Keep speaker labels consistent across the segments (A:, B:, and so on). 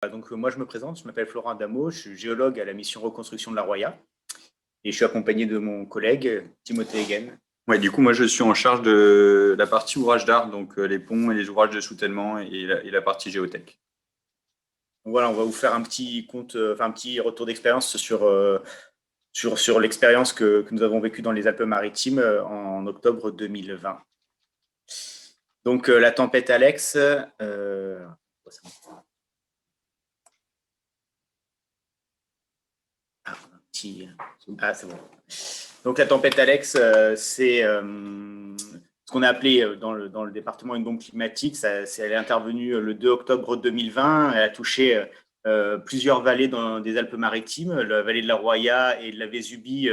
A: Moi, je me présente, je m'appelle Florent Adamo, je suis géologue à la mission reconstruction de la Roya et je suis accompagné de mon collègue TimothéeEgen.
B: Ouais, du coup, moi, je suis en charge de la partie ouvrage d'art, donc les ponts et les ouvrages de soutènement et la partie géotech.
A: Donc voilà, on va vous faire un petit compte, un petit retour d'expérience sur l'expérience que nous avons vécue dans les Alpes-Maritimes en octobre 2020. Donc, la tempête Alex. C'est bon. Donc, la tempête Alex, c'est ce qu'on a appelé dans le département une bombe climatique. Elle est intervenue le 2 octobre 2020. Elle a touché plusieurs vallées des Alpes-Maritimes, la vallée de la Roya et de la Vésubie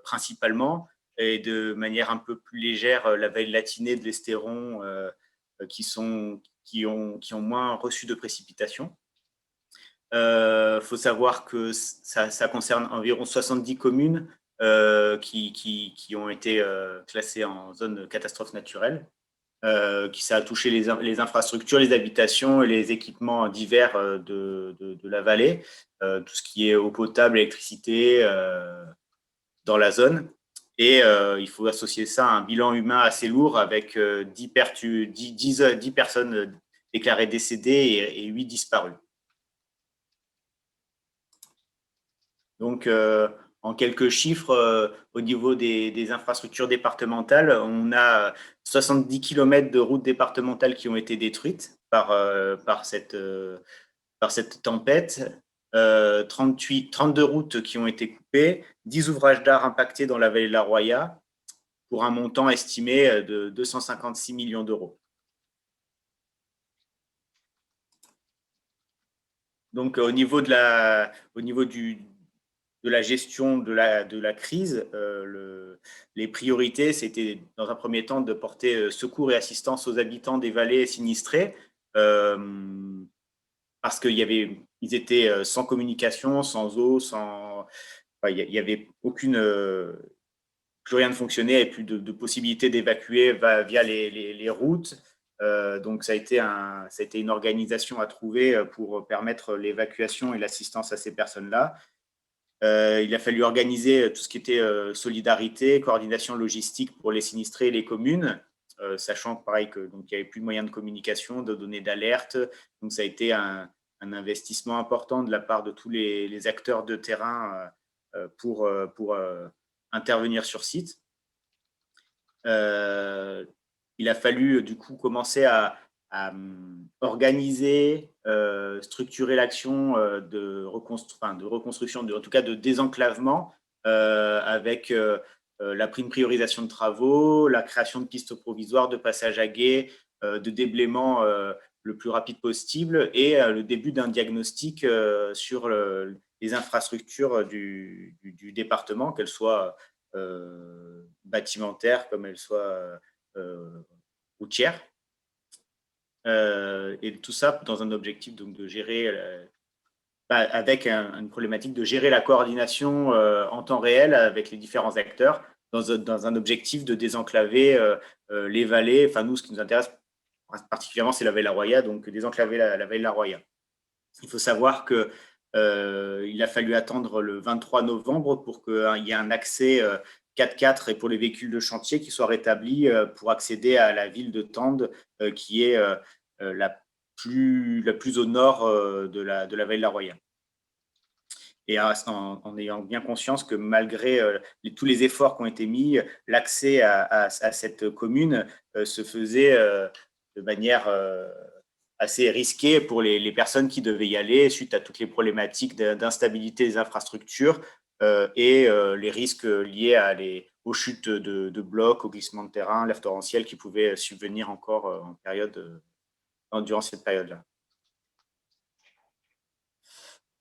A: principalement, et de manière un peu plus légère, la vallée latinée de l'Estéron, qui ont moins reçu de précipitations. Faut savoir que ça concerne environ 70 communes qui ont été classées en zone catastrophe naturelle. Ça a touché les infrastructures, les habitations et les équipements divers de la vallée, tout ce qui est eau potable, électricité dans la zone. Et il faut associer ça à un bilan humain assez lourd avec 10 personnes déclarées décédées et 8 disparues. Donc, en quelques chiffres, au niveau des infrastructures départementales, on a 70 km de routes départementales qui ont été détruites par cette tempête, 32 routes qui ont été coupées, 10 ouvrages d'art impactés dans la vallée de la Roya, pour un montant estimé de 256 millions d'euros. Donc, au niveau de la gestion de la crise, les priorités, c'était dans un premier temps de porter secours et assistance aux habitants des vallées sinistrées, parce qu'ils étaient sans communication, sans eau, il n'y avait plus rien ne fonctionnait et plus de possibilité d'évacuer via les routes. Donc, ça a été une organisation à trouver pour permettre l'évacuation et l'assistance à ces personnes-là. Il a fallu organiser tout ce qui était solidarité, coordination logistique pour les sinistrés et les communes, sachant pareil qu'il n'y avait plus de moyens de communication, de données d'alerte. Donc, ça a été un investissement important de la part de tous les acteurs de terrain pour intervenir sur site. Il a fallu du coup commencer à organiser, structurer l'action de reconstruction, en tout cas de désenclavement, avec la priorisation de travaux, la création de pistes provisoires, de passages à gué, de déblaiement le plus rapide possible et le début d'un diagnostic sur les infrastructures du département, qu'elles soient bâtimentaires comme elles soient routières. Et tout ça dans un objectif donc, de gérer, avec une problématique de gérer la coordination en temps réel avec les différents acteurs dans un objectif de désenclaver les vallées. Enfin, nous, ce qui nous intéresse particulièrement, c'est la vallée de la Roya, donc désenclaver la vallée de la Roya. Il faut savoir qu'il a fallu attendre le 23 novembre pour qu'il y ait un accès 4x4 et pour les véhicules de chantier qui soient rétablis pour accéder à la ville de Tende, qui est la plus au nord de la vallée de la Roya. Et en ayant bien conscience que malgré tous les efforts qui ont été mis, l'accès à cette commune se faisait de manière assez risquée pour les personnes qui devaient y aller suite à toutes les problématiques d'instabilité des infrastructures et les risques liés aux chutes de blocs, aux glissements de terrain, l'air torrentiel qui pouvaient subvenir encore durant cette période-là.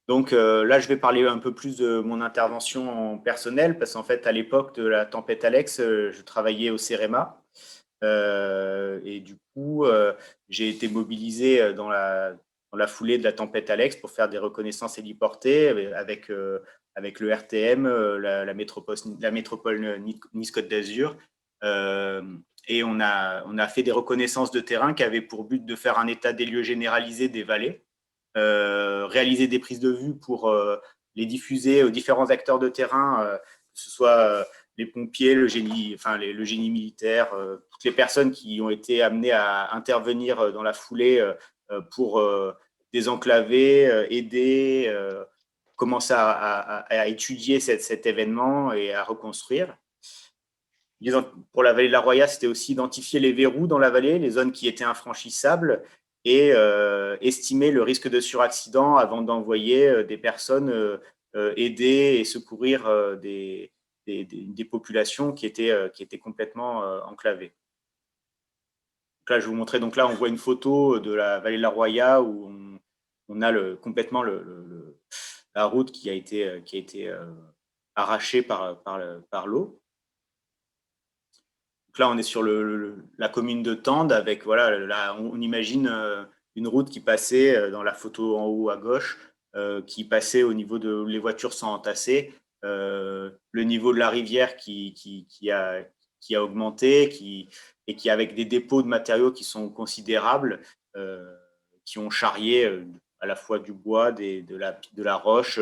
A: Donc là, je vais parler un peu plus de mon intervention personnelle, parce qu'en fait, à l'époque de la tempête Alex, je travaillais au CEREMA. Et du coup, j'ai été mobilisé dans la foulée de la tempête Alex pour faire des reconnaissances héliportées avec le RTM, la métropole Nice-Côte d'Azur. Et on a fait des reconnaissances de terrain qui avaient pour but de faire un état des lieux généralisé des vallées. réaliser des prises de vue pour les diffuser aux différents acteurs de terrain, que ce soit les pompiers, le génie militaire, toutes les personnes qui ont été amenées à intervenir dans la foulée pour désenclaver, aider, commencer à étudier cet événement et à reconstruire. Pour la vallée de la Roya, c'était aussi identifier les verrous dans la vallée, les zones qui étaient infranchissables, et estimer le risque de suraccident avant d'envoyer des personnes aider et secourir des populations qui étaient complètement enclavées. Donc là, je vais vous montrer, donc là, on voit une photo de la vallée de la Roya où on a complètement la route qui a été arrachée par l'eau. Donc là, on est sur la commune de Tende avec, voilà, là, on imagine une route qui passait dans la photo en haut à gauche, qui passait au niveau de où les voitures sont entassées, le niveau de la rivière qui a augmenté, et qui avec des dépôts de matériaux qui sont considérables, qui ont charrié à la fois du bois, de la roche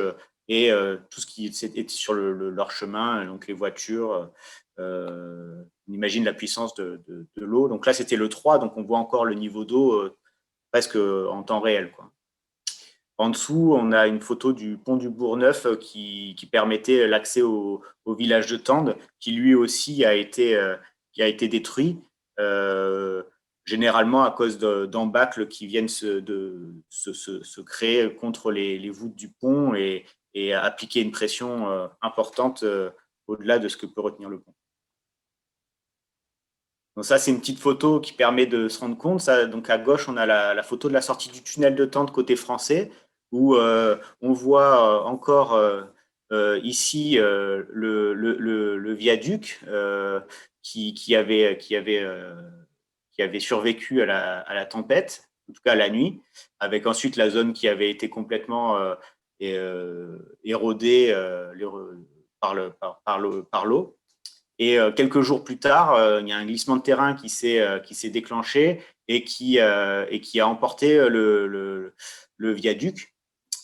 A: et tout ce qui était sur leur chemin, donc les voitures. On imagine la puissance de l'eau. Donc là, c'était le 3, donc on voit encore le niveau d'eau presque en temps réel, quoi. En dessous, on a une photo du pont du Bourgneuf qui permettait l'accès au village de Tende, qui lui aussi a été détruit, généralement à cause d'embâcles qui viennent se créer contre les voûtes du pont et appliquer une pression importante au-delà de ce que peut retenir le pont. Donc ça, c'est une petite photo qui permet de se rendre compte. Ça, donc à gauche, on a la photo de la sortie du tunnel de Tende côté français, où on voit encore ici le viaduc qui avait survécu à la tempête, en tout cas à la nuit, avec ensuite la zone qui avait été complètement érodée par l'eau. Et quelques jours plus tard, il y a un glissement de terrain qui s'est déclenché et qui a emporté le viaduc.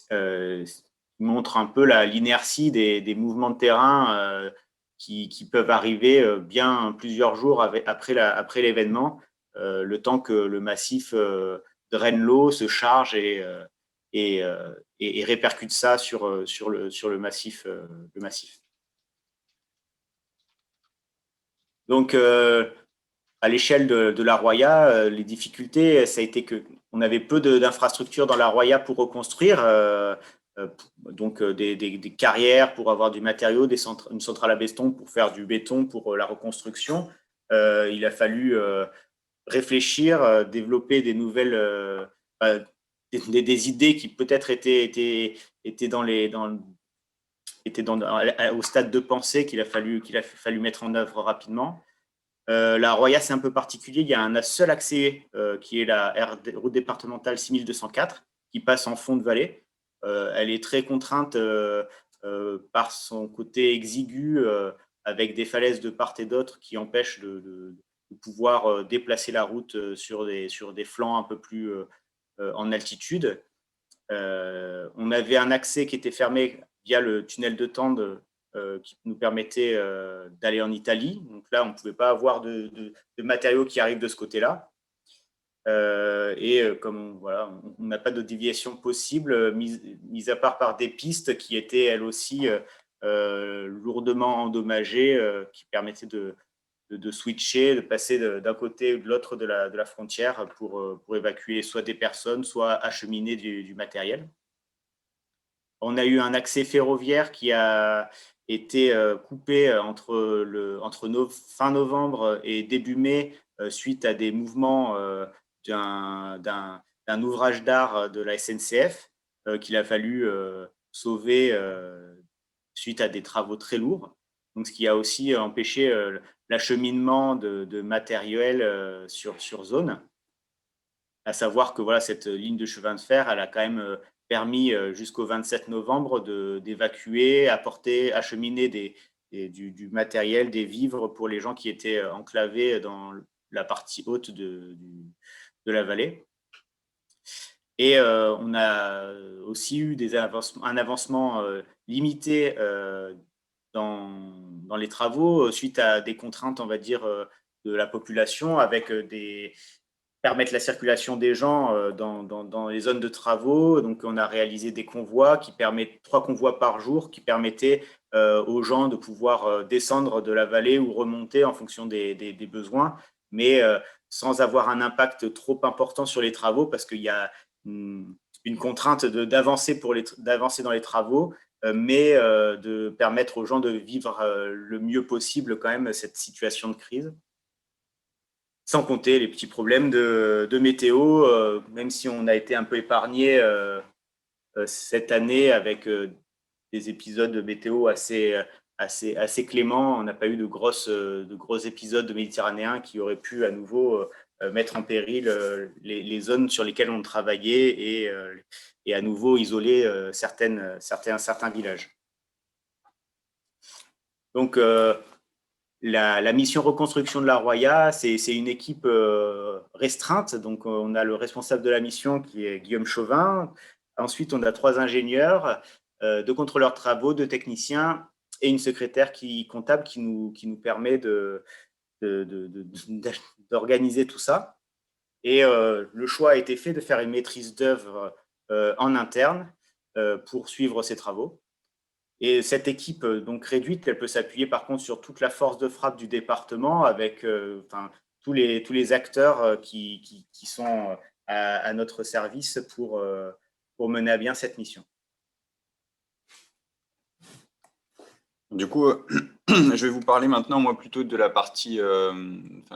A: Qui montre un peu l'inertie des mouvements de terrain qui peuvent arriver bien plusieurs jours après l'événement, le temps que le massif draine l'eau, se charge et répercute ça sur le massif. Donc, à l'échelle de la Roya, les difficultés, ça a été qu'on avait peu d'infrastructures dans la Roya pour reconstruire, donc des carrières pour avoir du matériau, une centrale à béton pour faire du béton pour la reconstruction. Il a fallu réfléchir, développer des nouvelles, des idées qui peut-être étaient au stade de pensée qu'il a fallu mettre en œuvre rapidement. La Roya, c'est un peu particulier. Il y a un seul accès qui est la route départementale 6204 qui passe en fond de vallée. Elle est très contrainte par son côté exigu avec des falaises de part et d'autre qui empêchent de pouvoir déplacer la route sur des flancs un peu plus en altitude. On avait un accès qui était fermé via le tunnel de Tende qui nous permettait d'aller en Italie. Donc là, on ne pouvait pas avoir de matériaux qui arrivent de ce côté-là. Comme voilà, on n'a pas de déviation possible, mis à part par des pistes qui étaient elles aussi lourdement endommagées, qui permettaient de switcher, de passer d'un côté ou de l'autre de la frontière pour évacuer soit des personnes, soit acheminer du matériel. On a eu un accès ferroviaire qui a été coupé entre fin novembre et début mai suite à des mouvements d'un ouvrage d'art de la SNCF qu'il a fallu sauver suite à des travaux très lourds. Donc, ce qui a aussi empêché l'acheminement de matériel sur zone. À savoir que voilà, cette ligne de chemin de fer, elle a quand même permis jusqu'au 27 novembre d'évacuer, acheminer du matériel, des vivres pour les gens qui étaient enclavés dans la partie haute de la vallée. Et on a aussi eu un avancement limité dans les travaux suite à des contraintes, on va dire, de la population, avec permettre la circulation des gens dans les zones de travaux. Donc, on a réalisé des convois qui permettent 3 convois par jour, qui permettaient aux gens de pouvoir descendre de la vallée ou remonter en fonction des besoins, mais sans avoir un impact trop important sur les travaux, parce qu'il y a une contrainte d'avancer dans les travaux, mais de permettre aux gens de vivre le mieux possible quand même cette situation de crise. Sans compter les petits problèmes de météo, même si on a été un peu épargné cette année avec des épisodes de météo assez cléments. On n'a pas eu de gros épisodes méditerranéens qui auraient pu à nouveau mettre en péril les zones sur lesquelles on travaillait et à nouveau isoler certains villages. Donc, la mission reconstruction de la Roya, c'est une équipe restreinte. Donc, on a le responsable de la mission qui est Guillaume Chauvin. Ensuite, on a 3 ingénieurs, 2 contrôleurs de travaux, 2 techniciens et une secrétaire comptable qui nous permet d'organiser tout ça. Et le choix a été fait de faire une maîtrise d'œuvre en interne pour suivre ces travaux. Et cette équipe donc réduite, elle peut s'appuyer par contre sur toute la force de frappe du département avec tous les acteurs qui sont à notre service pour mener à bien cette mission.
B: Du coup, je vais vous parler maintenant, moi, plutôt de la partie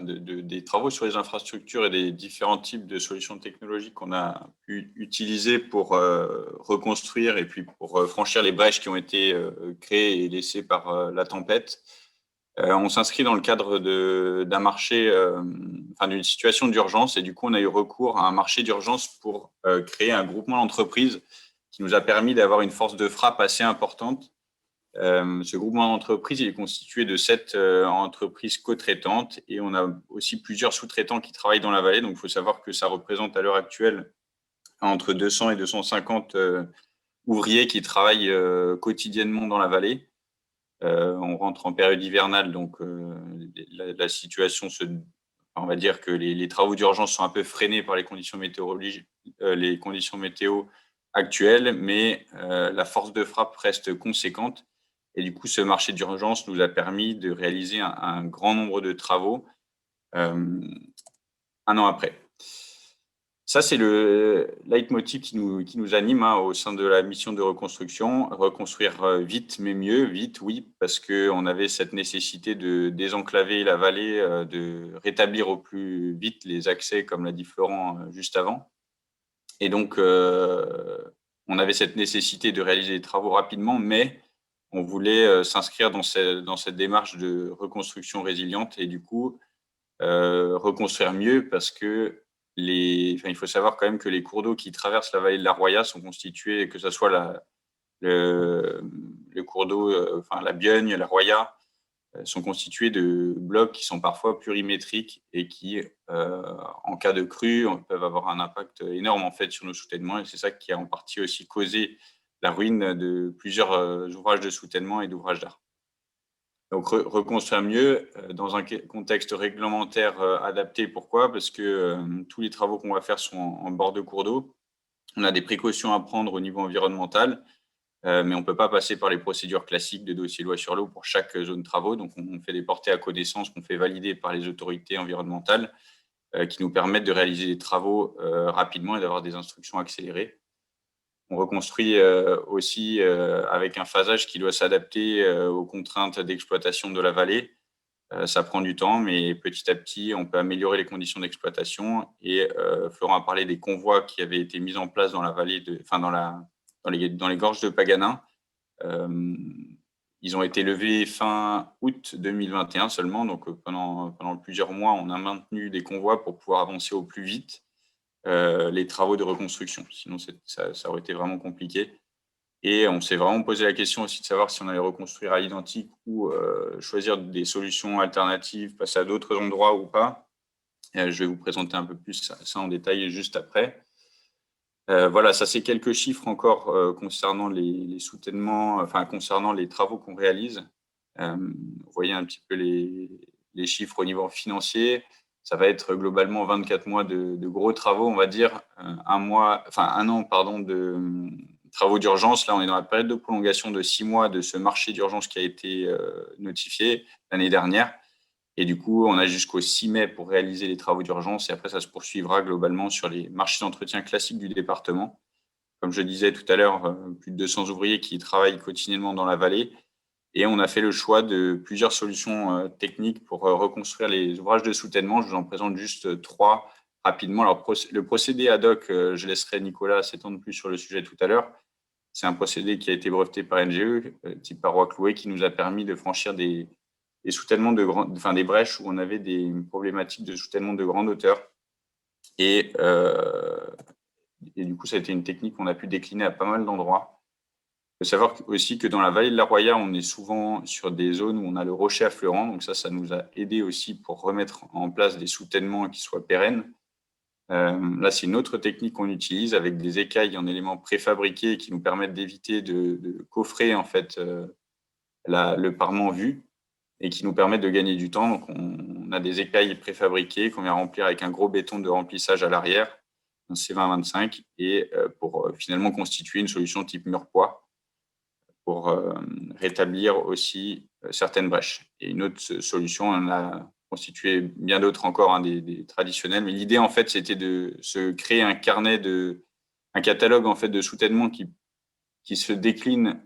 B: des travaux sur les infrastructures et des différents types de solutions technologiques qu'on a pu utiliser pour reconstruire et puis pour franchir les brèches qui ont été créées et laissées par la tempête. On s'inscrit dans le cadre d'un marché, d'une situation d'urgence, et du coup, on a eu recours à un marché d'urgence pour créer un groupement d'entreprises qui nous a permis d'avoir une force de frappe assez importante. Ce groupement d'entreprises, il est constitué de 7 entreprises co-traitantes, et on a aussi plusieurs sous-traitants qui travaillent dans la vallée. Donc, il faut savoir que ça représente à l'heure actuelle entre 200 et 250 ouvriers qui travaillent quotidiennement dans la vallée. On rentre en période hivernale, donc la situation on va dire que les travaux d'urgence sont un peu freinés par les conditions météorologiques, les conditions météo actuelles, mais la force de frappe reste conséquente. Et du coup, ce marché d'urgence nous a permis de réaliser un grand nombre de travaux un an après. Ça, c'est le leitmotiv qui nous anime au sein de la mission de reconstruction. Reconstruire vite, mais mieux. Vite, oui, parce qu'on avait cette nécessité de désenclaver la vallée, de rétablir au plus vite les accès, comme l'a dit Florent juste avant. Et donc, on avait cette nécessité de réaliser les travaux rapidement, mais on voulait s'inscrire dans cette démarche de reconstruction résiliente et du coup, reconstruire mieux parce que il faut savoir quand même que les cours d'eau qui traversent la vallée de la Roya sont constitués, que ce soit le cours d'eau, la Biogne, la Roya, sont constitués de blocs qui sont parfois plurimétriques et qui, en cas de crue, peuvent avoir un impact énorme en fait sur nos soutènements. Et c'est ça qui a en partie aussi causé la ruine de plusieurs ouvrages de soutènement et d'ouvrages d'art. Donc, reconstruire mieux dans un contexte réglementaire adapté. Pourquoi ? Parce que tous les travaux qu'on va faire sont en bord de cours d'eau. On a des précautions à prendre au niveau environnemental, mais on ne peut pas passer par les procédures classiques de dossier loi sur l'eau pour chaque zone de travaux. Donc, on fait des portées à connaissance qu'on fait valider par les autorités environnementales qui nous permettent de réaliser des travaux rapidement et d'avoir des instructions accélérées. On reconstruit aussi avec un phasage qui doit s'adapter aux contraintes d'exploitation de la vallée. Ça prend du temps, mais petit à petit, on peut améliorer les conditions d'exploitation. Et Florent a parlé des convois qui avaient été mis en place dans la vallée, dans les gorges de Paganin. Ils ont été levés fin août 2021 seulement. Donc, pendant plusieurs mois, on a maintenu des convois pour pouvoir avancer au plus vite les travaux de reconstruction. Sinon, ça aurait été vraiment compliqué. Et on s'est vraiment posé la question aussi de savoir si on allait reconstruire à l'identique ou choisir des solutions alternatives, passer à d'autres endroits ou pas. Je vais vous présenter un peu plus ça en détail juste après. Voilà, ça c'est quelques chiffres encore concernant les soutènements, enfin concernant les travaux qu'on réalise. Vous voyez un petit peu les chiffres au niveau financier. Ça va être globalement 24 mois de gros travaux, on va dire, un an pardon, de travaux d'urgence. Là, on est dans la période de prolongation de 6 mois de ce marché d'urgence qui a été notifié l'année dernière. Et du coup, on a jusqu'au 6 mai pour réaliser les travaux d'urgence et après, ça se poursuivra globalement sur les marchés d'entretien classiques du département. Comme je disais tout à l'heure, plus de 200 ouvriers qui travaillent quotidiennement dans la vallée. Et on a fait le choix de plusieurs solutions techniques pour reconstruire les ouvrages de soutènement. Je vous en présente juste trois rapidement. Alors, le procédé ad hoc, je laisserai Nicolas s'étendre plus sur le sujet tout à l'heure. C'est un procédé qui a été breveté par NGE, type paroi clouée, qui nous a permis de franchir des soutènements des brèches où on avait des problématiques de soutènement de grande hauteur. Et du coup, ça a été une technique qu'on a pu décliner à pas mal d'endroits. Il faut savoir aussi que dans la vallée de la Roya, on est souvent sur des zones où on a le rocher affleurant. Donc ça nous a aidé aussi pour remettre en place des soutènements qui soient pérennes. Là, c'est une autre technique qu'on utilise avec des écailles en éléments préfabriqués qui nous permettent d'éviter de coffrer en fait le parement vu et qui nous permettent de gagner du temps. Donc, on a des écailles préfabriquées qu'on vient remplir avec un gros béton de remplissage à l'arrière, un C20-25, et pour finalement constituer une solution type mur-poids pour rétablir aussi certaines brèches. Et une autre solution, on a constitué bien d'autres encore, hein, des traditionnels. Mais l'idée, en fait, c'était de se créer un catalogue en fait, de soutènement qui se décline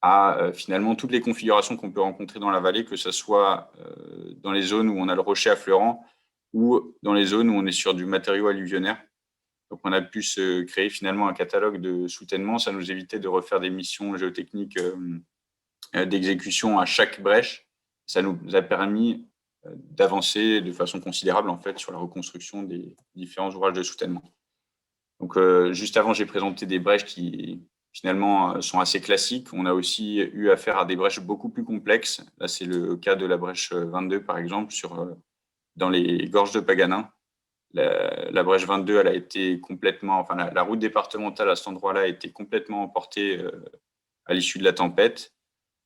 B: à finalement toutes les configurations qu'on peut rencontrer dans la vallée, que ce soit dans les zones où on a le rocher affleurant ou dans les zones où on est sur du matériau alluvionnaire. Donc, on a pu se créer finalement un catalogue de soutènement. Ça nous évitait de refaire des missions géotechniques d'exécution à chaque brèche. Ça nous a permis d'avancer de façon considérable en fait, sur la reconstruction des différents ouvrages de soutènement. Donc, juste avant, j'ai présenté des brèches qui finalement sont assez classiques. On a aussi eu affaire à des brèches beaucoup plus complexes. Là, c'est le cas de la brèche 22, par exemple, dans les gorges de Paganin. La brèche 22, elle a été complètement, enfin, la route départementale à cet endroit-là a été complètement emportée à l'issue de la tempête.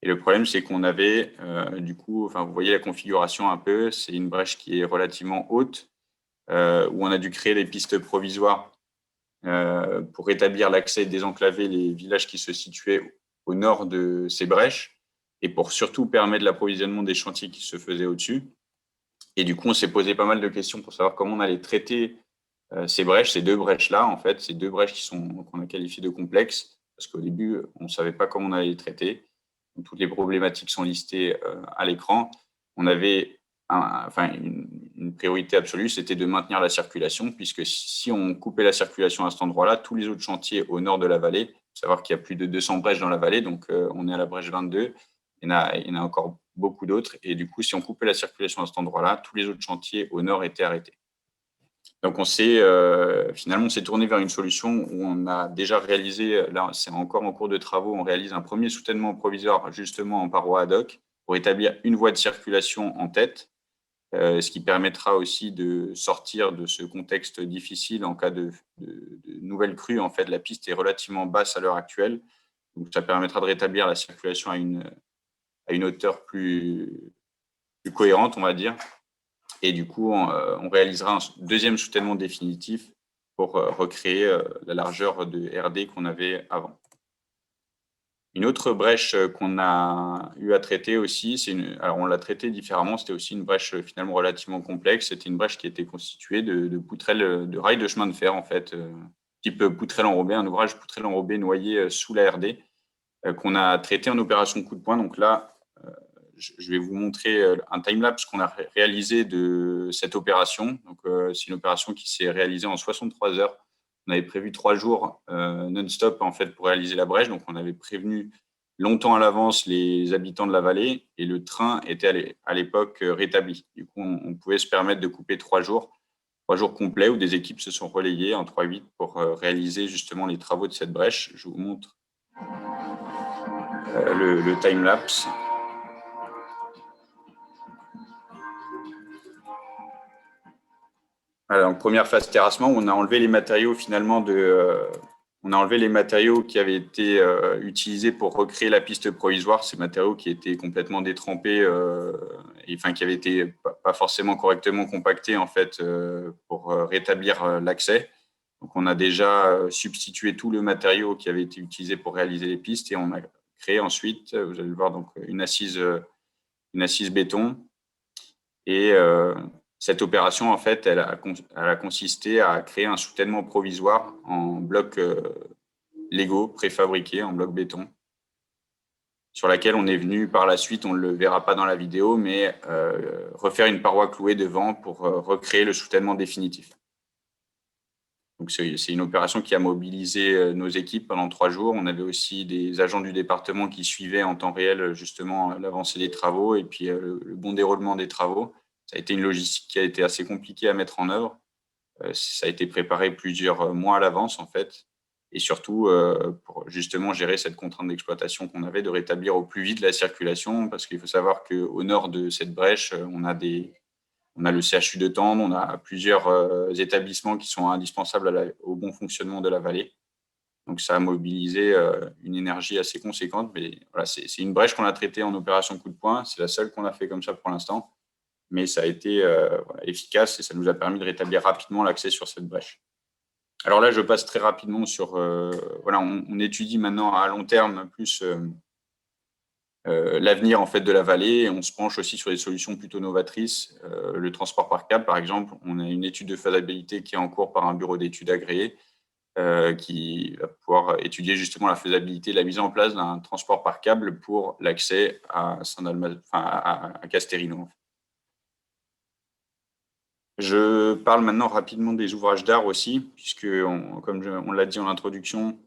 B: Et le problème, c'est qu'on avait, du coup, enfin, vous voyez la configuration un peu, c'est une brèche qui est relativement haute, où on a dû créer des pistes provisoires pour rétablir l'accès et désenclaver les villages qui se situaient au nord de ces brèches et pour surtout permettre l'approvisionnement des chantiers qui se faisaient au-dessus. Et du coup, on s'est posé pas mal de questions pour savoir comment on allait traiter ces brèches, ces deux brèches-là, en fait, ces deux brèches qu'on a qualifiées de complexes, parce qu'au début, on ne savait pas comment on allait les traiter. Donc, toutes les problématiques sont listées à l'écran. On avait une priorité absolue, c'était de maintenir la circulation, puisque si on coupait la circulation à cet endroit-là, tous les autres chantiers au nord de la vallée, il faut savoir qu'il y a plus de 200 brèches dans la vallée, donc on est à la brèche 22, il y en a encore beaucoup d'autres, et du coup, si on coupait la circulation à cet endroit-là, tous les autres chantiers au nord étaient arrêtés. Donc, finalement, on s'est tourné vers une solution où on a déjà réalisé, là, c'est encore en cours de travaux, on réalise un premier soutènement provisoire justement en paroi ad hoc pour établir une voie de circulation en tête, ce qui permettra aussi de sortir de ce contexte difficile en cas de nouvelles crues. En fait, la piste est relativement basse à l'heure actuelle, donc ça permettra de rétablir la circulation à une hauteur plus cohérente, on va dire. Et du coup, on réalisera un deuxième soutènement définitif pour recréer la largeur de RD qu'on avait avant. Une autre brèche qu'on a eu à traiter aussi, alors on l'a traitée différemment, c'était aussi une brèche finalement relativement complexe. C'était une brèche qui était constituée de poutrelles, de rails de chemin de fer, en fait, type poutrelle enrobée, un ouvrage poutrelle enrobée noyé sous la RD, qu'on a traité en opération coup de poing. Donc là, je vais vous montrer un time-lapse qu'on a réalisé de cette opération. Donc, c'est une opération qui s'est réalisée en 63 heures. On avait prévu 3 jours non-stop en fait, pour réaliser la brèche. Donc, on avait prévenu longtemps à l'avance les habitants de la vallée et le train était à l'époque rétabli. Du coup, on pouvait se permettre de couper 3 jours complets où des équipes se sont relayées en 3-8 pour réaliser justement les travaux de cette brèche. Je vous montre le time-lapse. Alors, première phase terrassement, où on a enlevé les matériaux finalement on a enlevé les matériaux qui avaient été utilisés pour recréer la piste provisoire, ces matériaux qui étaient complètement détrempés, qui avaient été pas forcément correctement compactés en fait, pour rétablir l'accès. Donc, on a déjà substitué tout le matériau qui avait été utilisé pour réaliser les pistes et on a créé ensuite, vous allez le voir, donc, une assise béton. Et cette opération, en fait, elle a consisté à créer un soutènement provisoire en bloc Lego préfabriqué, en bloc béton, sur laquelle on est venu par la suite, on ne le verra pas dans la vidéo, mais refaire une paroi clouée devant pour recréer le soutènement définitif. Donc, c'est une opération qui a mobilisé nos équipes pendant 3 jours. On avait aussi des agents du département qui suivaient en temps réel justement l'avancée des travaux et puis le bon déroulement des travaux. Ça a été une logistique qui a été assez compliquée à mettre en œuvre. Ça a été préparé plusieurs mois à l'avance en fait. Et surtout pour justement gérer cette contrainte d'exploitation qu'on avait, de rétablir au plus vite la circulation, parce qu'il faut savoir qu'au nord de cette brèche, on a le CHU de Tende, on a plusieurs établissements qui sont indispensables au bon fonctionnement de la vallée. Donc, ça a mobilisé une énergie assez conséquente. Mais voilà, c'est une brèche qu'on a traitée en opération coup de poing. C'est la seule qu'on a fait comme ça pour l'instant. Mais ça a été efficace et ça nous a permis de rétablir rapidement l'accès sur cette brèche. Alors là, je passe très rapidement sur… on étudie maintenant à long terme plus… l'avenir en fait de la vallée, et on se penche aussi sur des solutions plutôt novatrices. Le transport par câble, par exemple, on a une étude de faisabilité qui est en cours par un bureau d'études agréé qui va pouvoir étudier justement la faisabilité, la mise en place d'un transport par câble pour l'accès à à Casterino. Je parle maintenant rapidement des ouvrages d'art aussi, puisque, comme on l'a dit en introduction,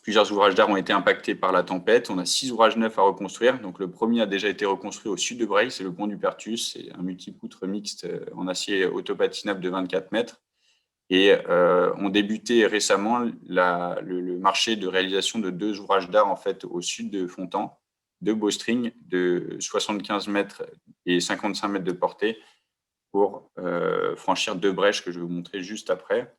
B: plusieurs ouvrages d'art ont été impactés par la tempête. On a 6 ouvrages neufs à reconstruire. Donc, le premier a déjà été reconstruit au sud de Breil, c'est le pont du Pertus. C'est un multipoutre mixte en acier autopatinable de 24 mètres. Et on débuté récemment le marché de réalisation de 2 ouvrages d'art en fait, au sud de Fontan, 2 bowstrings de 75 mètres et 55 mètres de portée pour franchir 2 brèches que je vais vous montrer juste après.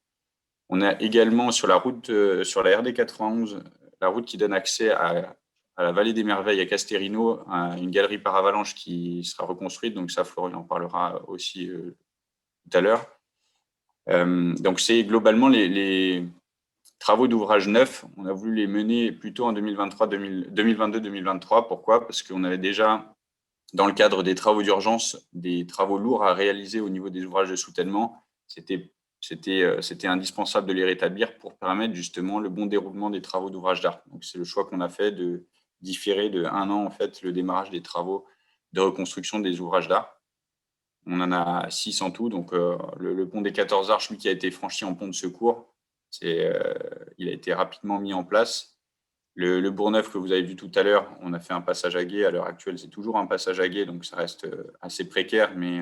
B: On a également sur la route, sur la RD 91, la route qui donne accès à la vallée des Merveilles à Casterino, une galerie paravalanche qui sera reconstruite. Donc ça, Florian en parlera aussi tout à l'heure. Donc c'est globalement les travaux d'ouvrage neufs. On a voulu les mener plutôt en 2022-2023. Pourquoi ? Parce qu'on avait déjà, dans le cadre des travaux d'urgence, des travaux lourds à réaliser au niveau des ouvrages de soutènement. C'était indispensable de les rétablir pour permettre justement le bon déroulement des travaux d'ouvrage d'art. Donc, c'est le choix qu'on a fait de différer de 1 an en fait, le démarrage des travaux de reconstruction des ouvrages d'art. On en a 6 en tout. Donc, le pont des 14 Arches, lui, qui a été franchi en pont de secours, il a été rapidement mis en place. Le Bourgneuf que vous avez vu tout à l'heure, on a fait un passage à gué. À l'heure actuelle, c'est toujours un passage à gué, donc ça reste assez précaire, mais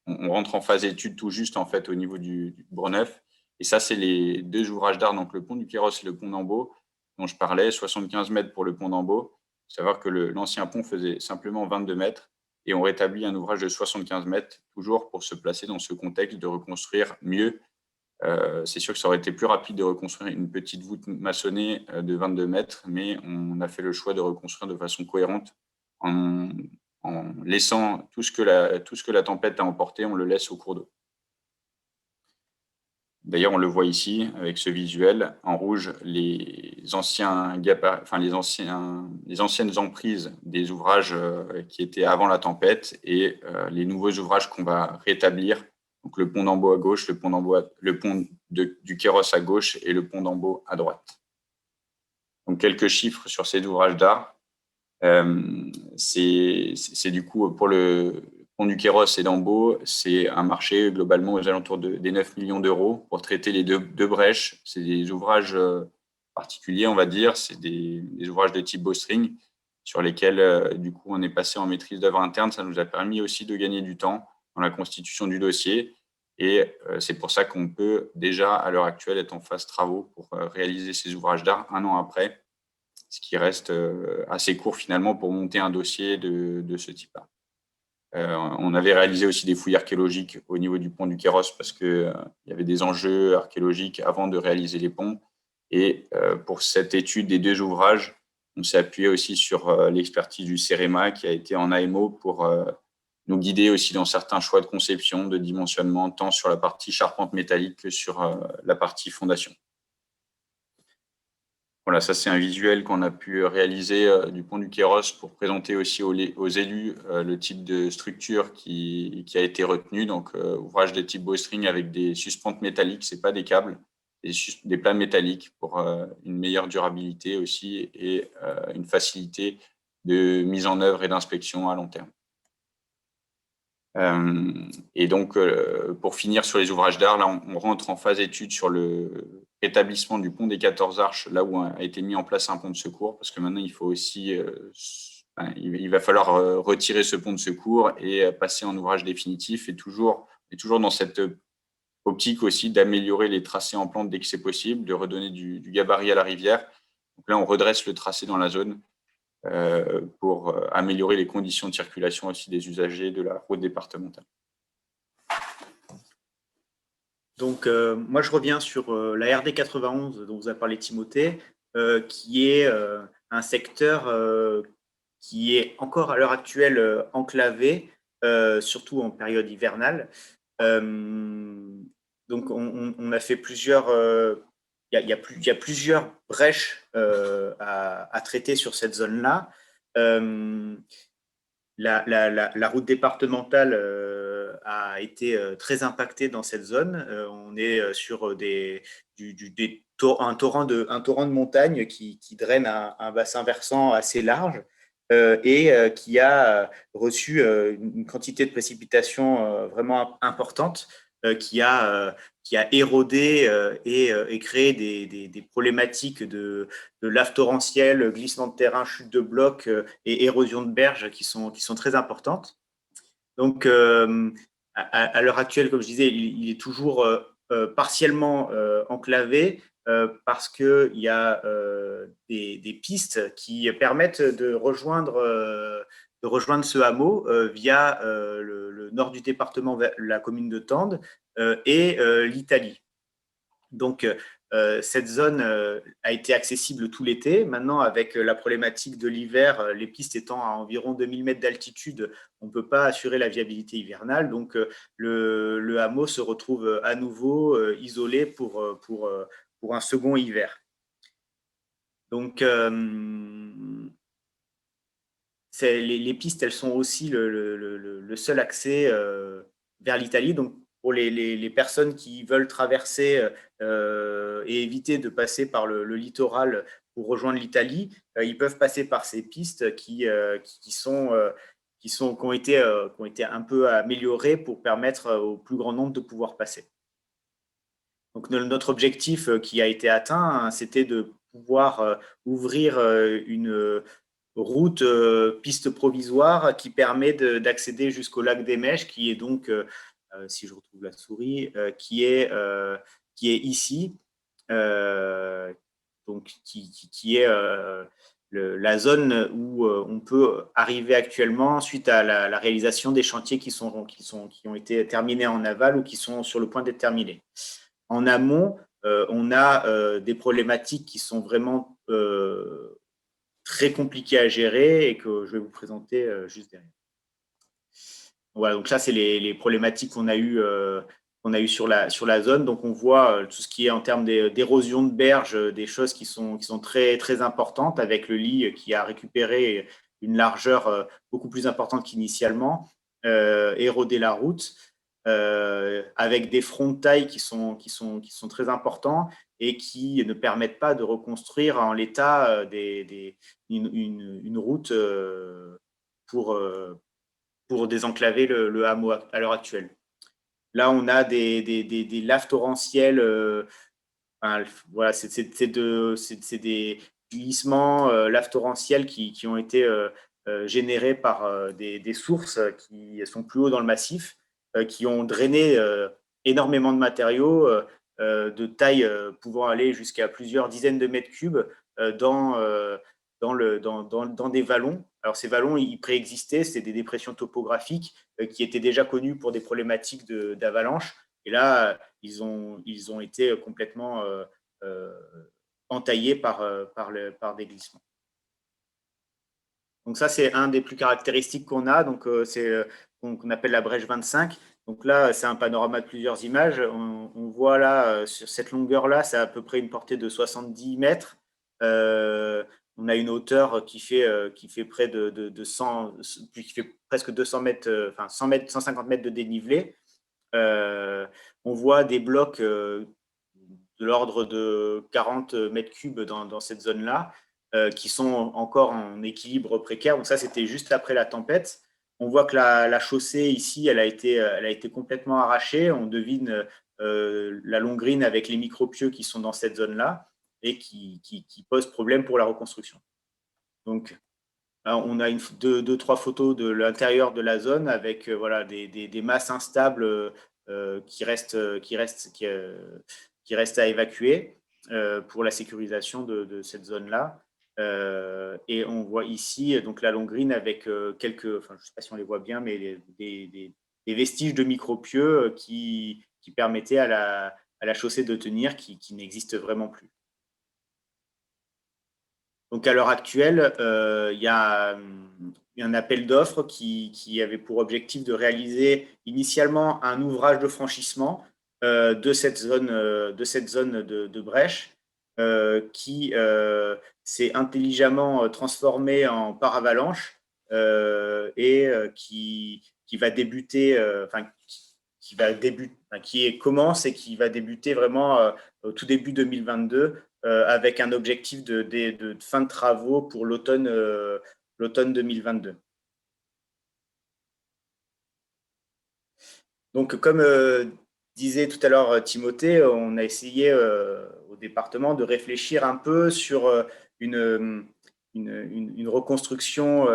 B: on rentre en phase étude tout juste en fait au niveau du Bourgneuf. Et ça, c'est les 2 ouvrages d'art, donc le pont du Queyros et le pont d'Ambault, dont je parlais, 75 mètres pour le pont d'Ambault. Il faut savoir que l'ancien pont faisait simplement 22 mètres et on rétablit un ouvrage de 75 mètres, toujours pour se placer dans ce contexte de reconstruire mieux. C'est sûr que ça aurait été plus rapide de reconstruire une petite voûte maçonnée de 22 mètres, mais on a fait le choix de reconstruire de façon cohérente en laissant tout ce que la tempête a emporté, on le laisse au cours d'eau. D'ailleurs, on le voit ici avec ce visuel. En rouge, les anciennes emprises des ouvrages qui étaient avant la tempête et les nouveaux ouvrages qu'on va rétablir. Donc, le pont d'Ambault à gauche, le pont du Queyros à gauche et le pont d'Ambault à droite. Donc, quelques chiffres sur ces ouvrages d'art. C'est du coup, pour le pont du Queyros et d'Ambault, c'est un marché globalement aux alentours des 9 millions d'euros pour traiter les deux brèches. C'est des ouvrages particuliers, on va dire. C'est des ouvrages de type bowstring sur lesquels, du coup, on est passé en maîtrise d'œuvre interne. Ça nous a permis aussi de gagner du temps dans la constitution du dossier. Et c'est pour ça qu'on peut déjà, à l'heure actuelle, être en phase travaux pour réaliser ces ouvrages d'art 1 an après, ce qui reste assez court finalement pour monter un dossier de ce type-là. On avait réalisé aussi des fouilles archéologiques au niveau du pont du Kéros parce qu'il y avait des enjeux archéologiques avant de réaliser les ponts. Et pour cette étude des 2 ouvrages, on s'est appuyé aussi sur l'expertise du CEREMA qui a été en AMO pour nous guider aussi dans certains choix de conception, de dimensionnement, tant sur la partie charpente métallique que sur la partie fondation. Voilà, ça c'est un visuel qu'on a pu réaliser du pont du Kéros pour présenter aussi aux élus le type de structure qui a été retenu. Donc, ouvrage de type bowstring avec des suspentes métalliques, c'est pas des câbles, des plats métalliques pour une meilleure durabilité aussi et une facilité de mise en œuvre et d'inspection à long terme. Et donc, pour finir sur les ouvrages d'art, là, on rentre en phase étude sur le rétablissement du pont des 14 Arches, là où a été mis en place un pont de secours, parce que maintenant, il faut aussi, il va falloir retirer ce pont de secours et passer en ouvrage définitif, et toujours dans cette optique aussi d'améliorer les tracés en plante dès que c'est possible, de redonner du gabarit à la rivière. Donc là, on redresse le tracé dans la zone pour améliorer les conditions de circulation aussi des usagers de la route départementale.
A: Donc, moi, je reviens sur la RD 91 dont vous a parlé Timothée, qui est un secteur qui est encore à l'heure actuelle enclavé, surtout en période hivernale. Donc, on a fait plusieurs... Il y a plusieurs brèches à traiter sur cette zone-là. La route départementale a été très impactée dans cette zone. On est sur un torrent de montagne qui draine un bassin versant assez large et qui a reçu une quantité de précipitations vraiment importante qui a érodé et créé des problématiques de lave torrentielle, glissement de terrain, chute de blocs et érosion de berges qui sont très importantes. Donc, à l'heure actuelle, comme je disais, il est toujours partiellement enclavé parce qu'il y a des pistes qui permettent de rejoindre ce hameau via le nord du département, la commune de Tende et l'Italie. Donc, cette zone a été accessible tout l'été. Maintenant, avec la problématique de l'hiver, les pistes étant à environ 2000 mètres d'altitude, on ne peut pas assurer la viabilité hivernale. Donc, le hameau se retrouve à nouveau isolé pour un second hiver. Donc, les pistes, elles sont aussi le seul accès vers l'Italie. Donc, pour les personnes qui veulent traverser et éviter de passer par le littoral pour rejoindre l'Italie, ils peuvent passer par ces pistes qui ont été un peu améliorées pour permettre au plus grand nombre de pouvoir passer. Donc, notre objectif qui a été atteint, hein, c'était de pouvoir ouvrir une route piste provisoire qui permet d'accéder jusqu'au lac des Mèches, qui est donc, si je retrouve la souris, qui est ici, donc qui est la zone où on peut arriver actuellement suite à la réalisation des chantiers qui ont été terminés en aval ou qui sont sur le point d'être terminés. En amont, on a des problématiques qui sont vraiment très compliquées à gérer et que je vais vous présenter juste derrière. Voilà, donc ça, c'est les problématiques qu'on a eues sur la zone. Donc, on voit tout ce qui est en termes d'érosion de berge, des choses qui sont très, très importantes, avec le lit qui a récupéré une largeur beaucoup plus importante qu'initialement, érodé la route, avec des fronts de taille qui sont très importants et qui ne permettent pas de reconstruire en l'état une route pour désenclaver le hameau à l'heure actuelle. Là, on a des laves torrentielles. Voilà, c'est des glissements, laves torrentielles qui ont été générés par des sources qui sont plus haut dans le massif, qui ont drainé énormément de matériaux de taille pouvant aller jusqu'à plusieurs dizaines de mètres cubes dans dans des vallons. Alors, ces vallons, ils préexistaient, c'était des dépressions topographiques qui étaient déjà connues pour des problématiques d'avalanche. Et là, ils ont été complètement entaillés par des glissements. Donc ça, c'est un des plus caractéristiques qu'on a. Donc, c'est qu'on appelle la brèche 25. Donc là, c'est un panorama de plusieurs images. On voit là, sur cette longueur-là, c'est à peu près une portée de 70 mètres. On a une hauteur qui fait près de 100, qui fait presque 200 mètres, enfin 100 mètres, 150 mètres de dénivelé. On voit des blocs de l'ordre de 40 mètres cubes dans cette zone-là, qui sont encore en équilibre précaire. Donc ça, c'était juste après la tempête. On voit que la chaussée ici, elle a été complètement arrachée. On devine la longrine avec les micropieux qui sont dans cette zone-là et qui posent problème pour la reconstruction. Donc, là, on a deux, trois photos de l'intérieur de la zone avec voilà, des masses instables qui restent à évacuer pour la sécurisation de cette zone-là. Et on voit ici donc la longrine avec quelques, enfin, je ne sais pas si on les voit bien, mais des vestiges de micropieux qui permettaient à la chaussée de tenir, qui n'existe vraiment plus. Donc à l'heure actuelle, il y a un appel d'offres qui avait pour objectif de réaliser initialement un ouvrage de franchissement de cette zone de brèche qui s'est intelligemment transformé en paravalanche et qui va débuter, qui commence et qui va débuter vraiment au tout début 2022 avec un objectif de fin de travaux pour l'automne 2022. Donc, comme disait tout à l'heure Timothée, on a essayé au département de réfléchir un peu sur une reconstruction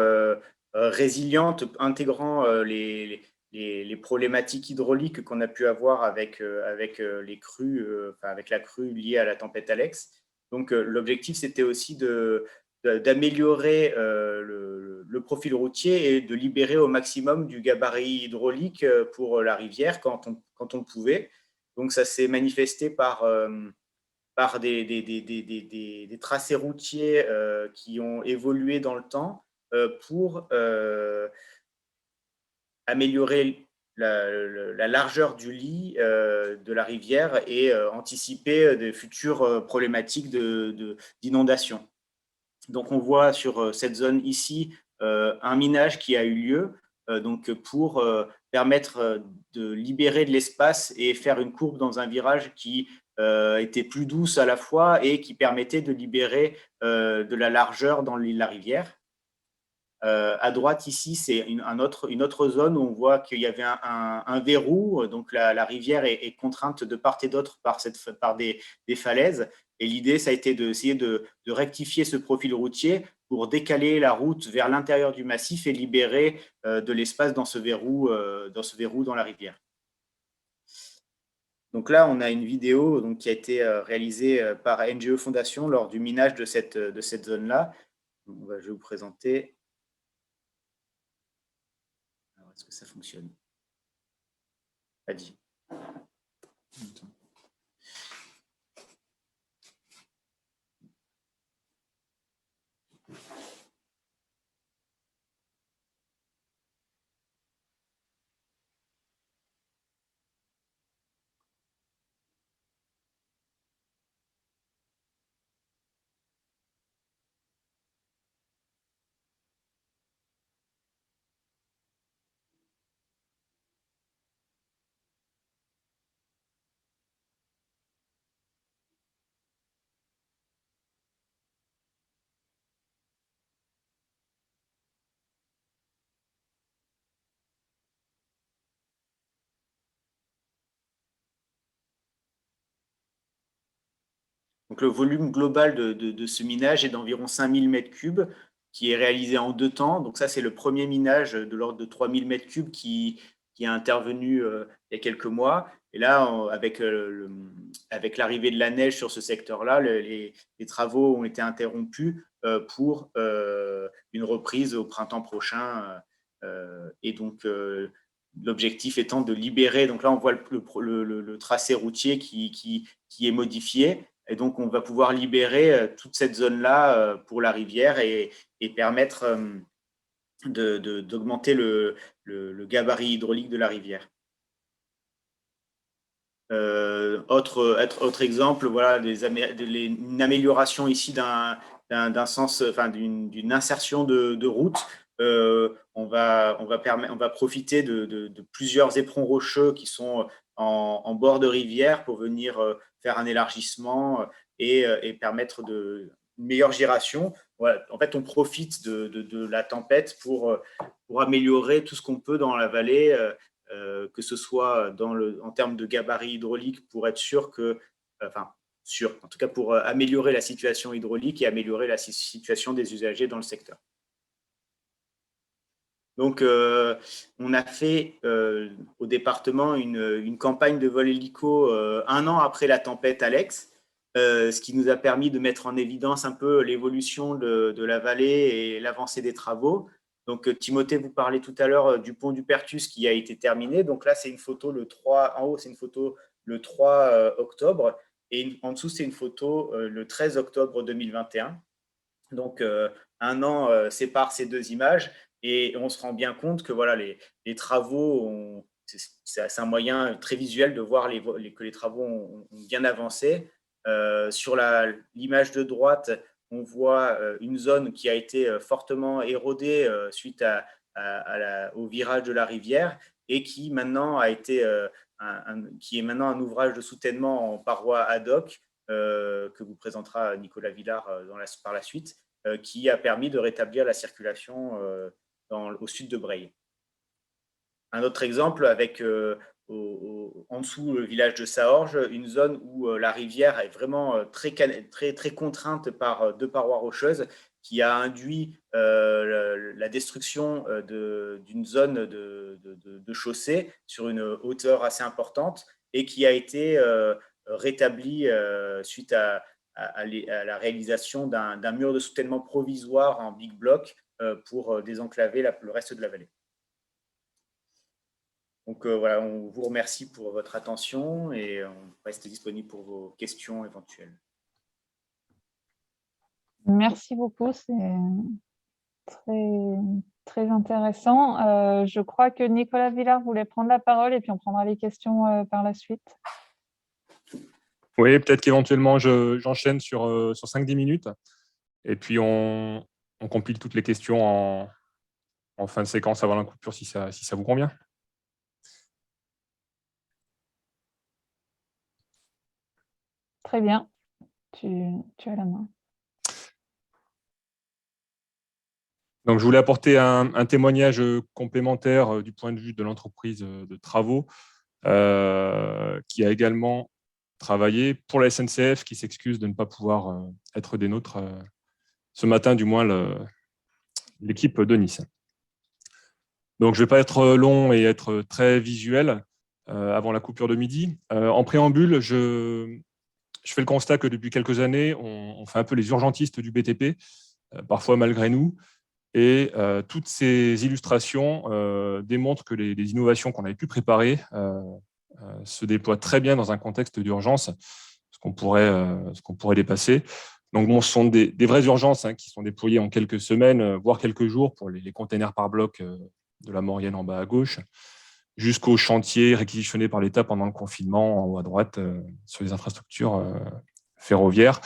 A: résiliente, intégrant les problématiques hydrauliques qu'on a pu avoir avec les crues, avec la crue liée à la tempête Alex. Donc, l'objectif, c'était aussi d'améliorer le profil routier et de libérer au maximum du gabarit hydraulique pour la rivière quand on pouvait. Donc, ça s'est manifesté par des tracés routiers qui ont évolué dans le temps pour améliorer la largeur du lit de la rivière et anticiper de futures problématiques d'inondation. Donc, on voit sur cette zone ici un minage qui a eu lieu donc pour permettre de libérer de l'espace et faire une courbe dans un virage qui était plus douce à la fois et qui permettait de libérer de la largeur dans la rivière. À droite, ici, c'est une autre zone où on voit qu'il y avait un verrou. Donc, la rivière est contrainte de part et d'autre par des falaises. Et l'idée, ça a été d'essayer de rectifier ce profil routier pour décaler la route vers l'intérieur du massif et libérer de l'espace dans ce verrou dans la rivière. Donc là, on a une vidéo donc, qui a été réalisée par NGE Fondation lors du minage de cette zone-là. Je vais vous présenter. Est-ce que ça fonctionne? Pas dit. Donc, le volume global de ce minage est d'environ 5000 m3, qui est réalisé en 2 temps. Donc, ça, c'est le premier minage de l'ordre de 3000 m3 qui qui est intervenu il y a quelques mois. Et là, avec l'arrivée de la neige sur ce secteur-là, les travaux ont été interrompus pour une reprise au printemps prochain. Et donc, l'objectif étant de libérer, donc là on voit le tracé routier qui est modifié, et donc on va pouvoir libérer toute cette zone-là pour la rivière et permettre d'augmenter le gabarit hydraulique de la rivière. Autre exemple, voilà, une amélioration ici d'un sens, enfin d'une insertion de route. On va profiter de plusieurs éperons rocheux qui sont en bord de rivière pour venir faire un élargissement et permettre une meilleure giration. Voilà. En fait, on profite de la tempête pour améliorer tout ce qu'on peut dans la vallée, que ce soit en termes de gabarit hydraulique pour être sûr que, en tout cas pour améliorer la situation hydraulique et améliorer la situation des usagers dans le secteur. Donc, on a fait au département une campagne de vol hélico 1 an après la tempête Alex, ce qui nous a permis de mettre en évidence un peu l'évolution de la vallée et l'avancée des travaux. Donc, Timothée vous parlait tout à l'heure du pont du Pertus qui a été terminé. Donc là, c'est une photo le 3, en haut, c'est une photo le 3 octobre et en dessous, c'est une photo le 13 octobre 2021. Donc, 1 an sépare ces deux images. Et on se rend bien compte que voilà, les travaux, c'est un moyen très visuel de voir que les travaux ont bien avancé. Sur l'image de droite, on voit une zone qui a été fortement érodée suite au virage de la rivière et qui maintenant qui est maintenant un ouvrage de soutènement en parois ad hoc que vous présentera Nicolas Villard par la suite, qui a permis de rétablir la circulation au sud de Breil. Un autre exemple avec en dessous le village de Saorge, une zone où la rivière est vraiment très contrainte par deux parois rocheuses qui a induit la destruction d'une zone de chaussée sur une hauteur assez importante et qui a été rétablie suite à la réalisation d'un mur de soutènement provisoire en big block pour désenclaver le reste de la vallée. Donc voilà, on vous remercie pour votre attention et on reste disponible pour vos questions éventuelles.
C: Merci beaucoup, c'est très intéressant. Je crois que Nicolas Villard voulait prendre la parole et puis on prendra les questions par la suite.
D: Oui, peut-être qu'éventuellement, j'enchaîne sur 5-10 minutes et puis on compile toutes les questions en fin de séquence avant la coupure si ça vous convient.
C: Très bien, tu as la main.
D: Donc, je voulais apporter un témoignage complémentaire du point de vue de l'entreprise de travaux qui a également travaillé pour la SNCF, qui s'excuse de ne pas pouvoir être des nôtres ce matin, du moins l'équipe de Nice. Donc, je ne vais pas être long et être très visuel avant la coupure de midi. En préambule, je fais le constat que depuis quelques années, on fait un peu les urgentistes du BTP, parfois malgré nous. Et toutes ces illustrations démontrent que les innovations qu'on avait pu préparer se déploient très bien dans un contexte d'urgence, ce qu'on pourrait dépasser. Donc, bon, ce sont des vraies urgences qui sont déployées en quelques semaines, voire quelques jours pour les containers par bloc de la Maurienne en bas à gauche, jusqu'aux chantiers réquisitionnés par l'État pendant le confinement en haut à droite sur les infrastructures ferroviaires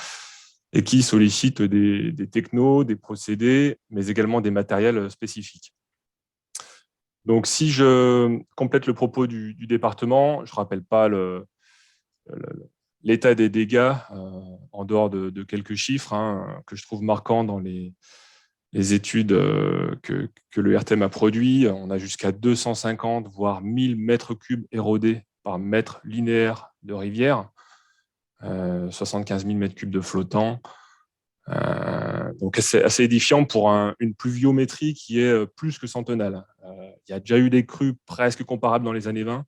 D: et qui sollicitent des technos, des procédés, mais également des matériels spécifiques. Donc, si je complète le propos du département, je ne rappelle pas l'état des dégâts en dehors de quelques chiffres que je trouve marquants dans les études que le RTM a produit. On a jusqu'à 250, voire 1000 mètres cubes érodés par mètre linéaire de rivière, 75 000 mètres cubes de flottants. Donc, c'est assez édifiant pour une pluviométrie qui est plus que centennale. Il y a déjà eu des crues presque comparables dans les années 20,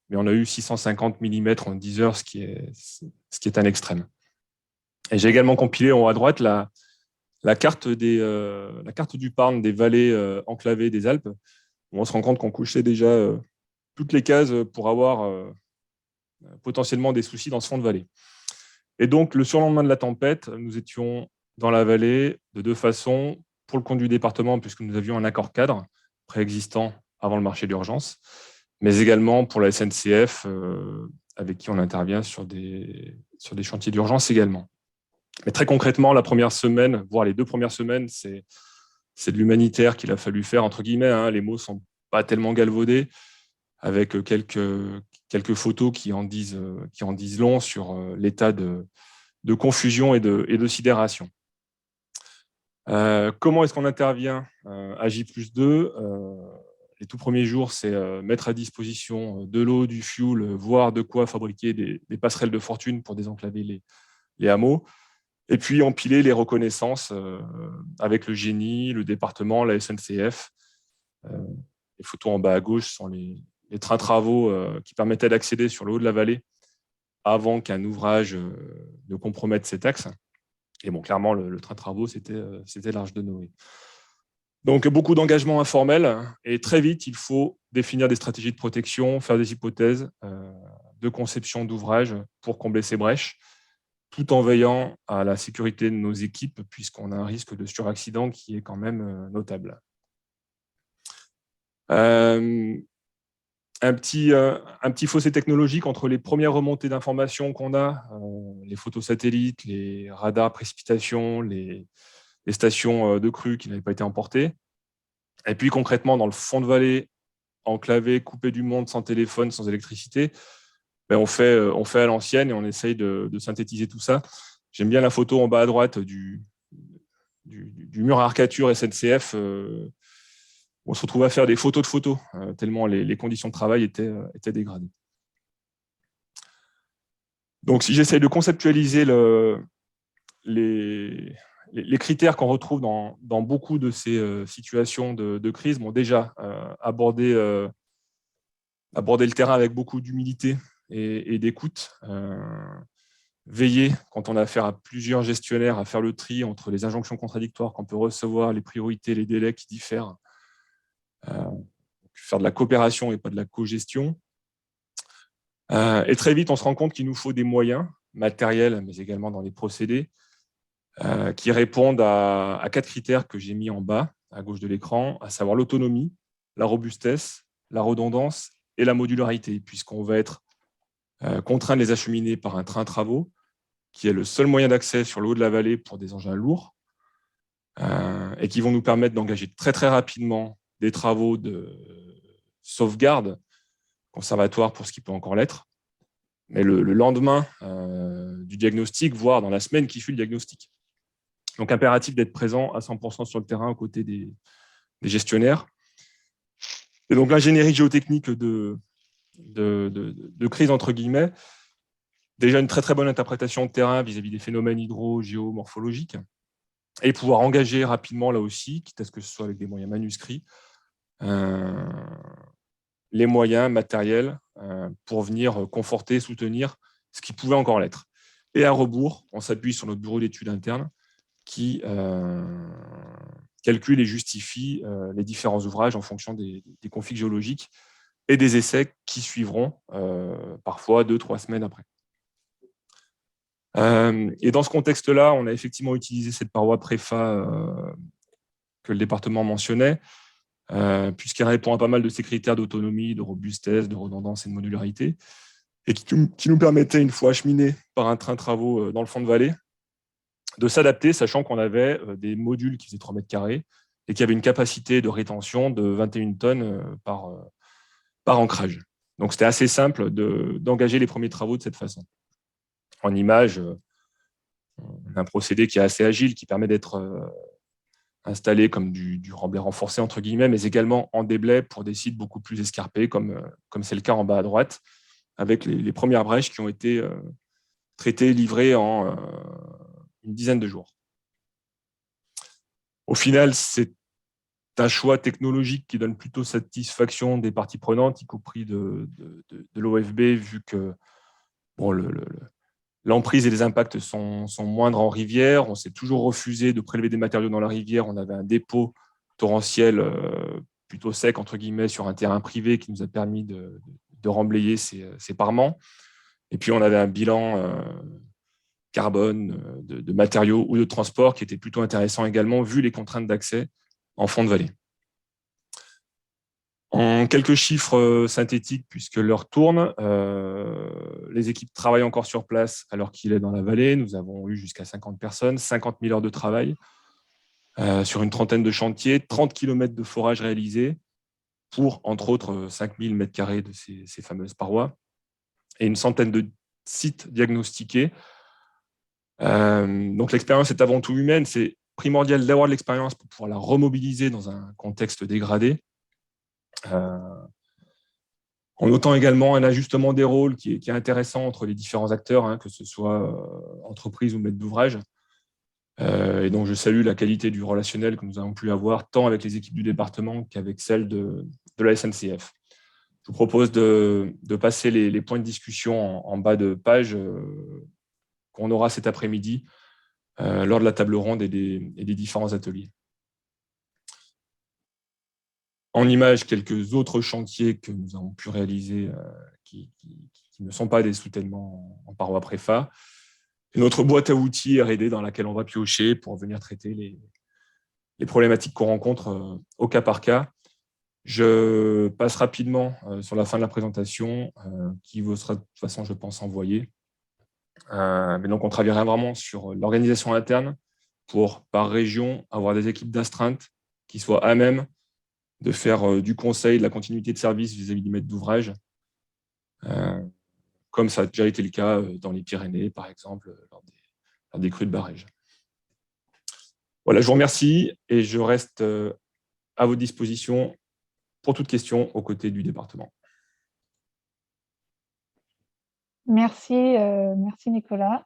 D: mais on a eu 650 mm en 10 heures, ce qui est un extrême. Et j'ai également compilé en haut à droite la carte du Parne, des vallées enclavées des Alpes, où on se rend compte qu'on couchait déjà toutes les cases pour avoir potentiellement des soucis dans ce fond de vallée. Et donc, le surlendemain de la tempête, nous étions dans la vallée de deux façons. Pour le compte du département, puisque nous avions un accord cadre préexistant avant le marché d'urgence, mais également pour la SNCF, avec qui on intervient sur des chantiers d'urgence également. Mais très concrètement, la première semaine, voire les 2 premières semaines, c'est de l'humanitaire qu'il a fallu faire, entre guillemets. Hein. Les mots ne sont pas tellement galvaudés, avec quelques photos qui en disent long sur l'état de confusion et de sidération. Comment est-ce qu'on intervient à J+2 ? Les tout premiers jours, c'est mettre à disposition de l'eau, du fuel, voire de quoi fabriquer des passerelles de fortune pour désenclaver les hameaux. Et puis empiler les reconnaissances avec le génie, le département, la SNCF. Les photos en bas à gauche sont les trains travaux qui permettaient d'accéder sur le haut de la vallée avant qu'un ouvrage ne compromette cet axe. Et bon, clairement, le train travaux, c'était l'Arche de Noé. Donc, beaucoup d'engagements informels. Et très vite, il faut définir des stratégies de protection, faire des hypothèses de conception d'ouvrage pour combler ces brèches, tout en veillant à la sécurité de nos équipes, puisqu'on a un risque de suraccident qui est quand même notable. Un petit fossé technologique entre les premières remontées d'informations qu'on a, les photos satellites, les radars précipitation, les stations de crue qui n'avaient pas été emportées. Et puis concrètement, dans le fond de vallée, enclavé, coupé du monde, sans téléphone, sans électricité, ben on fait à l'ancienne et on essaye de synthétiser tout ça. J'aime bien la photo en bas à droite du mur à arcature SNCF. On se retrouve à faire des photos de photos, tellement les conditions de travail étaient dégradées. Donc, si j'essaye de conceptualiser les critères qu'on retrouve dans beaucoup de ces situations de crise, bon, déjà, aborder le terrain avec beaucoup d'humilité et d'écoute, veiller, quand on a affaire à plusieurs gestionnaires, à faire le tri entre les injonctions contradictoires qu'on peut recevoir, les priorités, les délais qui diffèrent, faire de la coopération et pas de la co-gestion. Et très vite, on se rend compte qu'il nous faut des moyens matériels, mais également dans les procédés, qui répondent à 4 critères que j'ai mis en bas, à gauche de l'écran, à savoir l'autonomie, la robustesse, la redondance et la modularité, puisqu'on va être contraint de les acheminer par un train travaux, qui est le seul moyen d'accès sur le haut de la vallée pour des engins lourds, et qui vont nous permettre d'engager très très rapidement des travaux de sauvegarde conservatoire pour ce qui peut encore l'être, mais le lendemain du diagnostic, voire dans la semaine qui suit le diagnostic. Donc, impératif d'être présent à 100% sur le terrain aux côtés des gestionnaires. Et donc, l'ingénierie géotechnique de crise, entre guillemets, déjà une très très bonne interprétation de terrain vis-à-vis des phénomènes hydro-géomorphologiques, et pouvoir engager rapidement là aussi, quitte à ce que ce soit avec des moyens manuscrits, les moyens matériels pour venir conforter, soutenir ce qui pouvait encore l'être. Et à rebours, on s'appuie sur notre bureau d'études interne qui calcule et justifie les différents ouvrages en fonction des configs géologiques et des essais qui suivront parfois 2-3 semaines après. Et dans ce contexte-là, on a effectivement utilisé cette paroi préfa que le département mentionnait, puisqu'elle répond à pas mal de ces critères d'autonomie, de robustesse, de redondance et de modularité, et qui nous permettait, une fois acheminés par un train travaux dans le fond de vallée, de s'adapter, sachant qu'on avait des modules qui faisaient 3 mètres carrés et qui avaient une capacité de rétention de 21 tonnes par ancrage. Donc, c'était assez simple d'engager les premiers travaux de cette façon. En image, on a un procédé qui est assez agile, qui permet d'être installé comme du remblai renforcé, entre guillemets, mais également en déblai pour des sites beaucoup plus escarpés, comme c'est le cas en bas à droite, avec les premières brèches qui ont été traitées et livrées en une dizaine de jours. Au final, c'est un choix technologique qui donne plutôt satisfaction des parties prenantes, y compris de l'OFB, vu que bon, l'emprise et les impacts sont moindres en rivière. On s'est toujours refusé de prélever des matériaux dans la rivière. On avait un dépôt torrentiel plutôt sec, entre guillemets, sur un terrain privé qui nous a permis de remblayer ces parements. Et puis, on avait un bilan carbone de matériaux ou de transport qui était plutôt intéressant également, vu les contraintes d'accès en fond de vallée. En quelques chiffres synthétiques, puisque l'heure tourne, les équipes travaillent encore sur place alors qu'il est dans la vallée. Nous avons eu jusqu'à 50 personnes, 50 000 heures de travail sur une trentaine de chantiers, 30 km de forage réalisés pour, entre autres, 5 000 m² de ces fameuses parois et une centaine de sites diagnostiqués. Donc l'expérience est avant tout humaine. C'est primordial d'avoir de l'expérience pour pouvoir la remobiliser dans un contexte dégradé. En notant également un ajustement des rôles qui est intéressant entre les différents acteurs, que ce soit entreprise ou maître d'ouvrage. Et donc, je salue la qualité du relationnel que nous avons pu avoir, tant avec les équipes du département qu'avec celles de la SNCF. Je vous propose de passer les points de discussion en bas de page qu'on aura cet après-midi lors de la table ronde et des différents ateliers. En image, quelques autres chantiers que nous avons pu réaliser qui ne sont pas des soutènements en parois préfa. Notre boîte à outils R&D dans laquelle on va piocher pour venir traiter les problématiques qu'on rencontre au cas par cas. Je passe rapidement sur la fin de la présentation qui vous sera de toute façon, je pense, envoyée. Mais donc, on travaillera vraiment sur l'organisation interne pour, par région, avoir des équipes d'astreinte qui soient à même de faire du conseil, de la continuité de service vis-à-vis du maître d'ouvrage, comme ça a déjà été le cas dans les Pyrénées, par exemple, lors des crues de barrage. Voilà, je vous remercie et je reste à votre disposition pour toute question aux côtés du département.
C: Merci, merci Nicolas.